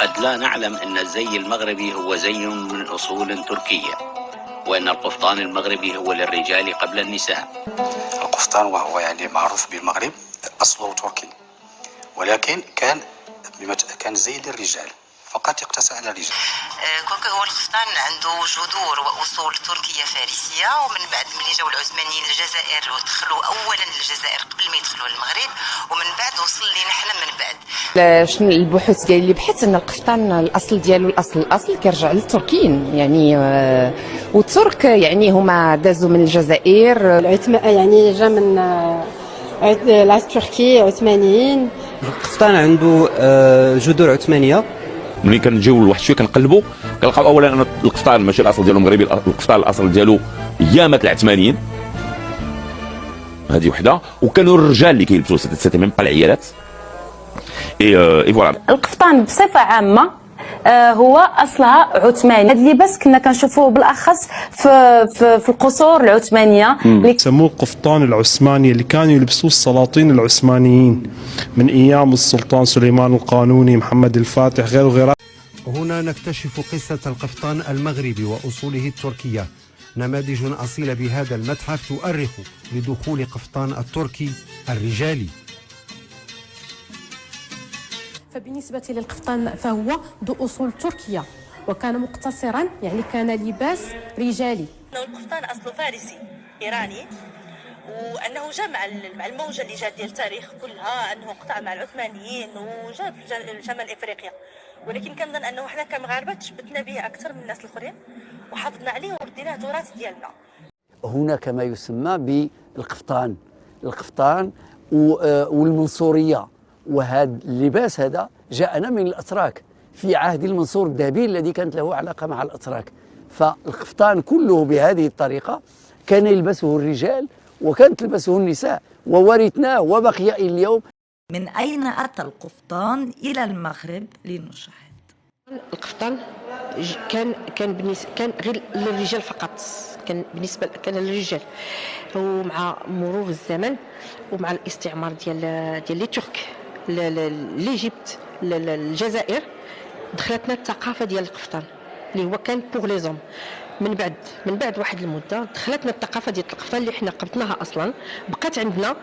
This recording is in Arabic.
قد لا نعلم أن الزي المغربي هو زي من أصول تركية، وأن القفطان المغربي هو للرجال قبل النساء. القفطان وهو يعني معروف بالمغرب أصله تركي، ولكن كان زي للرجال فقط، يقتصر على الرجال. كونك هو القفطان عنده جذور واصول تركيه فارسيه، ومن بعد ملي جاو العثمانيين للجزائر ودخلوا اولا للجزائر قبل ما يدخلوا للمغرب، ومن بعد وصل لينا حنا من بعد. شنو البحوث ديالي اللي بحثت ان القفطان الاصل ديالو الاصل كيرجع للتركيين يعني، والترك يعني هما دازوا من الجزائر، يعني جا من العصر التركي عثمانيين. القفطان عنده جذور عثمانيه. ملي كنجيو لواحد شويه كنقلبوا كنلقاو اولا ان القفطان ماشي الاصل ديالو مغربي، القفطان الاصل ديالو ايامات العثمانيين، هذه وحده. وكانوا الرجال اللي كيلبسوا سيتي ميم با العيالات. اي فوالا. القفطان بصفه عامه هو اصلها عثماني. هذا اللباس كنا كنشوفوه بالاخص في القصور العثمانيه اللي سموه القفطان العثماني، اللي كانوا يلبسوه السلاطين العثمانيين من ايام السلطان سليمان القانوني، محمد الفاتح، غيره وغيره. هنا نكتشف قصة القفطان المغربي وأصوله التركية. نماذج أصيلة بهذا المتحف تؤرخ بدخول قفطان التركي الرجالي. فبالنسبة للقفطان فهو ذو أصول تركية، وكان مقتصرا يعني كان لباس رجالي. القفطان أصله فارسي إيراني، وأنه جاء مع الموجة اللي جات ديال التاريخ كلها، أنه قطع مع العثمانيين وجاء في شمال إفريقيا، ولكن كنظن أنه حنا كمغاربة تشبتنا به أكثر من الناس الآخرين وحافظنا عليه ورديناه تراث ديالنا. هناك ما يسمى بالقفطان والمنصورية، وهذا اللباس هذا جاءنا من الأتراك في عهد المنصور الدهبيل الذي كانت له علاقة مع الأتراك. فالقفطان كله بهذه الطريقة كان يلبسه الرجال وكانت تلبسه النساء، وورثناه وبقي إلى اليوم. من أين أتى القفطان إلى المغرب لنشاهد؟ القفطان كان غير للرجال فقط، كان للرجال، ومع مرور الزمن ومع الاستعمار ديال لي ترك ليجيبت الجزائر، دخلتنا الثقافه ديال القفطان اللي هو كان بوغ لي زوم. من بعد واحد المده دخلتنا الثقافه ديال القفطان اللي حنا قبضناها اصلا، بقات عندنا.